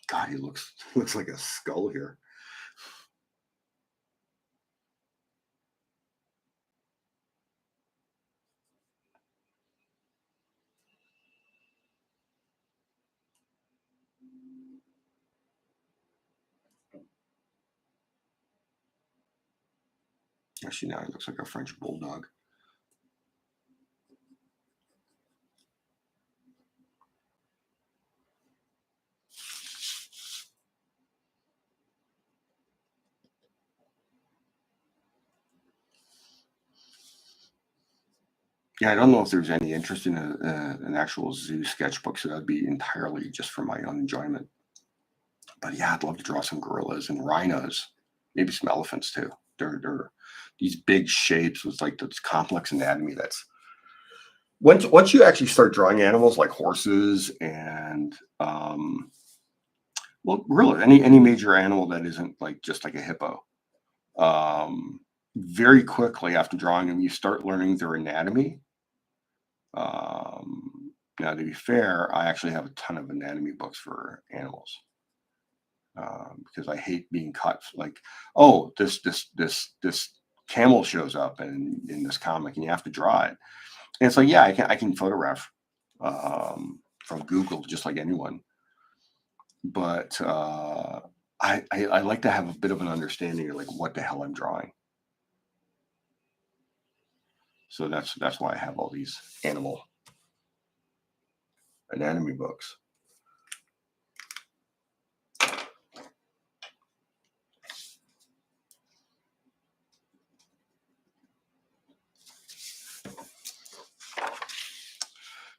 God, he looks like a skull here. Actually, now he looks like a French bulldog. Yeah, I don't know if there's any interest in an actual zoo sketchbook, so that'd be entirely just for my own enjoyment. But yeah, I'd love to draw some gorillas and rhinos, maybe some elephants too. They're these big shapes with like this complex anatomy. That's once you actually start drawing animals like horses and well, really any major animal that isn't like just like a hippo. Um, Very quickly after drawing them, you start learning their anatomy. Now, to be fair, I actually have a ton of anatomy books for animals because I hate being caught. Like, oh, this camel shows up in this comic, and you have to draw it. And it's like, yeah, I can photograph from Google just like anyone, but I like to have a bit of an understanding of like what the hell I'm drawing. So that's why I have all these animal anatomy books.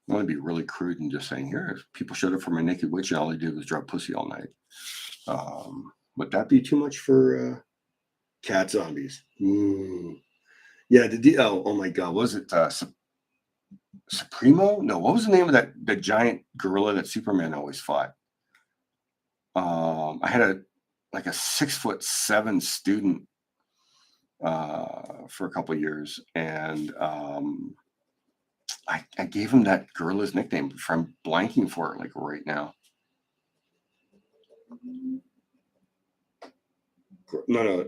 I want to be really crude and just saying, here, if people showed up for my naked witch and all they did was draw pussy all night. Would that be too much for cat zombies? Yeah, oh my god, was it Supremo? No, what was the name of that giant gorilla that Superman always fought? I had a 6'7" student for a couple of years, and I gave him that gorilla's nickname, which I'm blanking for it like right now. No,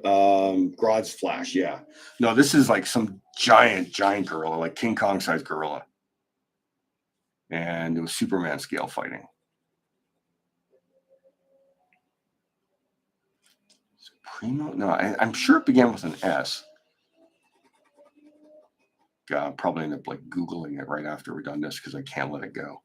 Grodd's Flash, yeah. No, this is like some giant gorilla, like King Kong sized gorilla. And it was Superman scale fighting. Supremo? No, I'm sure it began with an S. God, I'll probably end up like Googling it right after we're done this because I can't let it go.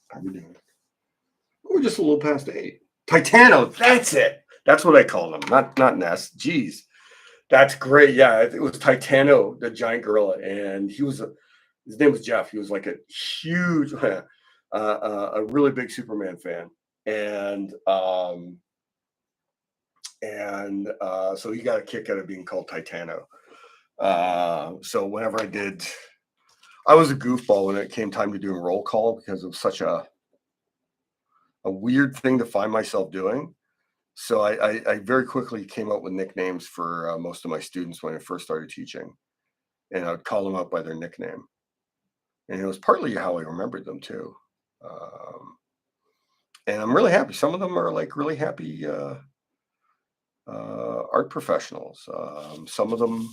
How are we doing? We're just a little past 8. Titano, that's it. That's what I call them, not Ness. Jeez, that's great. Yeah, it was Titano, the giant gorilla, and his name was Jeff. He was like a huge, a really big Superman fan, and so he got a kick out of being called Titano. So whenever I was a goofball when it came time to doing roll call because it was such a weird thing to find myself doing. So I very quickly came up with nicknames for most of my students when I first started teaching, and I'd call them out by their nickname. And it was partly how I remembered them too. Um, and I'm really happy. Some of them are like really happy art professionals. Some of them,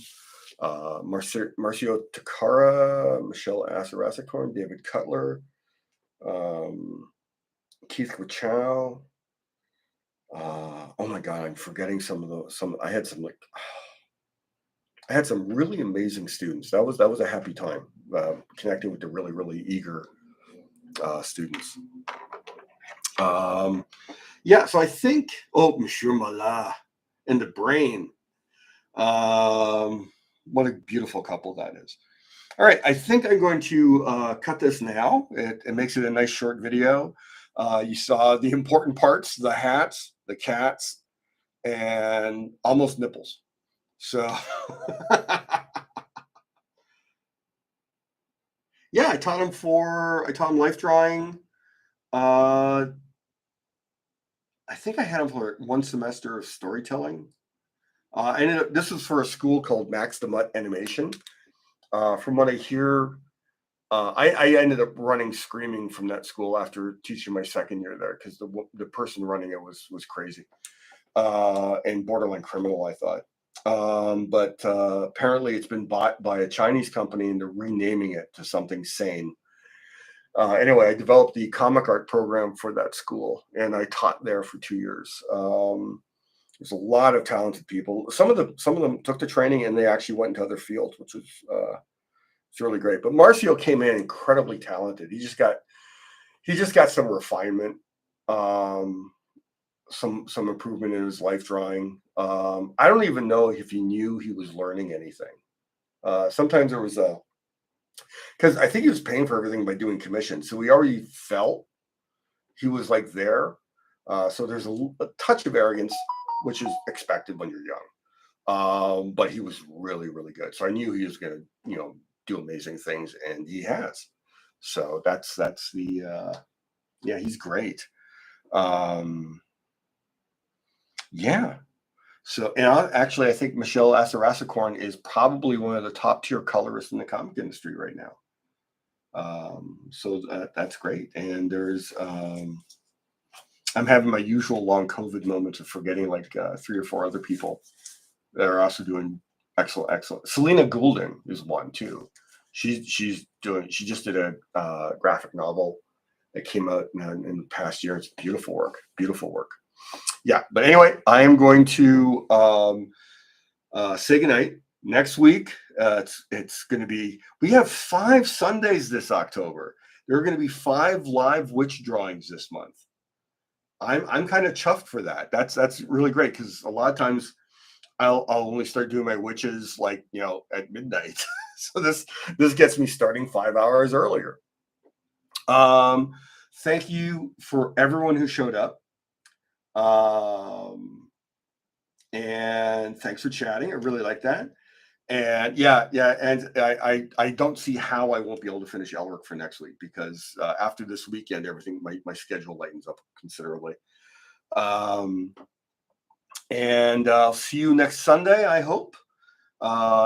Marcio Takara, Michelle Assarasicorn, David Cutler, Keith Wachow. Oh my God, I'm forgetting some of those. I had some like I had some really amazing students. That was a happy time connecting with the really eager students. Yeah, so I think Monsieur Malat and the Brain. What a beautiful couple that is. All right, I think I'm going to cut this now. It makes it a nice short video. You saw the important parts: the hats, the cats, and almost nipples. So yeah, I taught him life drawing. I think I had him for one semester of storytelling. This was for a school called Max the Mutt Animation. From what I hear, I ended up running screaming from that school after teaching my second year there because the person running it was crazy and borderline criminal, I thought. But apparently it's been bought by a Chinese company and they're renaming it to something sane. Anyway, I developed the comic art program for that school, and I taught there for 2 years. There's a lot of talented people. Some of them took the training and they actually went into other fields, which was it's really great. But Marcio came in incredibly talented. He just got some refinement, some improvement in his life drawing. I don't even know if he knew he was learning anything. Sometimes there was because I think he was paying for everything by doing commissions, so he already felt he was like there. So there's a touch of arrogance, which is expected when you're young. But he was really, really good. So I knew he was going to, do amazing things, and he has. So that's the yeah, he's great. Yeah. So, and actually, I think Michelle Assarasicorn is probably one of the top tier colorists in the comic industry right now. So that's great. And there's, I'm having my usual long COVID moments of forgetting like 3 or 4 other people that are also doing excellent. Selena Goulden is one too. She just did a graphic novel that came out in the past year. It's beautiful work. Yeah, but anyway, I am going to say goodnight. Next week, it's going to be. We have 5 Sundays this October. There are going to be 5 live witch drawings this month. I'm kind of chuffed for that. That's really great because a lot of times I'll only start doing my witches like at midnight. So this gets me starting 5 hours earlier. Thank you for everyone who showed up. And thanks for chatting. I really like that. And yeah, and I don't see how I won't be able to finish Elric for next week because after this weekend, everything my schedule lightens up considerably. And I'll see you next Sunday, I hope.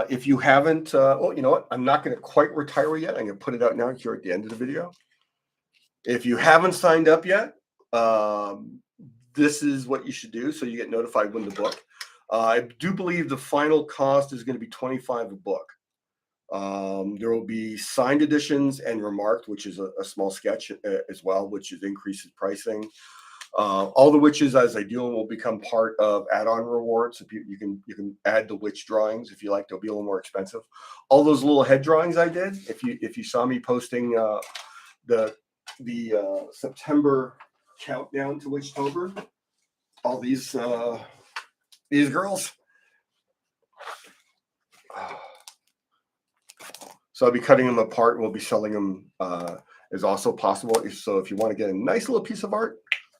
If you haven't, oh, you know what? I'm not going to quite retire yet. I'm going to put it out now here at the end of the video. If you haven't signed up yet, this is what you should do so you get notified when the book. I do believe the final cost is going to be $25 a book. There will be signed editions and remarked, which is a small sketch as well, which is increases pricing. All the witches as I do them will become part of add-on rewards. So you can add the witch drawings if you like. They'll be a little more expensive. All those little head drawings I did. If you saw me posting the September countdown to Witchtober, all these girls. So I'll be cutting them apart and we'll be selling them as also possible. So if you want to get a nice little piece of art,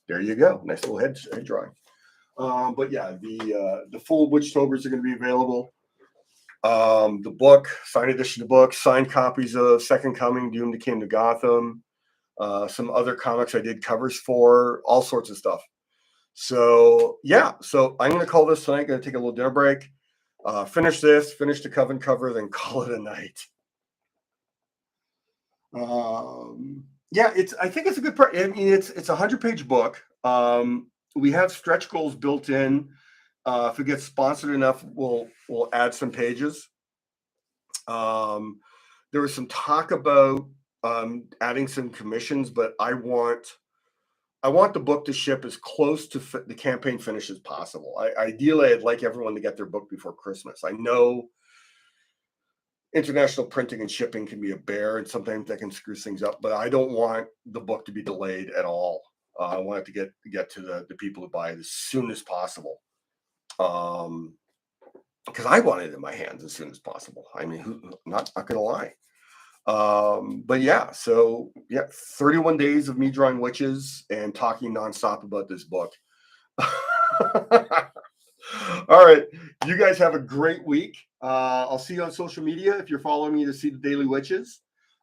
there you go. Nice little head drawing. But yeah, the full Witchtobers are going to be available. The book, signed edition of the book, signed copies of Second Coming, Doom that Came to Gotham, some other comics I did covers for, all sorts of stuff. So yeah, so I'm going to call this tonight. Going to take a little dinner break, finish the Coven cover, then call it a night. Yeah, I think it's a good part. I mean, it's a 100-page book. We have stretch goals built in. If it gets sponsored enough, we'll add some pages. There was some talk about adding some commissions, but I want the book to ship as close to the campaign finish as possible. Ideally, I'd like everyone to get their book before Christmas. I know international printing and shipping can be a bear, and sometimes that can screw things up. But I don't want the book to be delayed at all. I want it to get to the people who buy it as soon as possible. Because I want it in my hands as soon as possible. I mean, not gonna lie. But yeah, so yeah, 31 days of me drawing witches and talking nonstop about this book. All right, you guys have a great week. I'll see you on social media if you're following me to see the Daily Witches.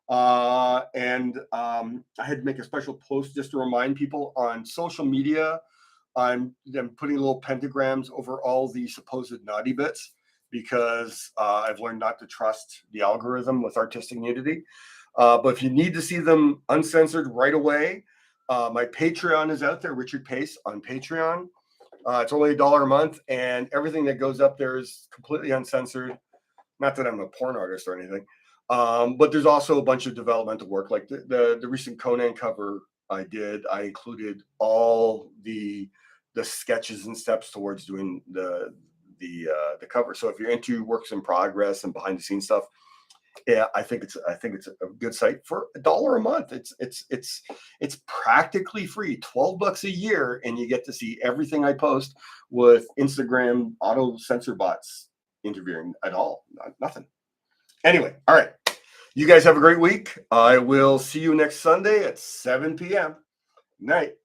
And I had to make a special post just to remind people on social media. I'm putting little pentagrams over all the supposed naughty bits because I've learned not to trust the algorithm with artistic nudity. But if you need to see them uncensored right away, my Patreon is out there, Richard Pace on Patreon. It's only $1 a month, and everything that goes up there is completely uncensored. Not that I'm a porn artist or anything, But there's also a bunch of developmental work, like the recent Conan cover I did. I included all the sketches and steps towards doing the cover. So if you're into works in progress and behind the scenes stuff, yeah, I think it's a good site for $1 a month. It's practically free, $12 a year, and you get to see everything I post with Instagram auto censor bots interfering at all. Nothing. Anyway, all right. You guys have a great week. I will see you next Sunday at 7 p.m. Night.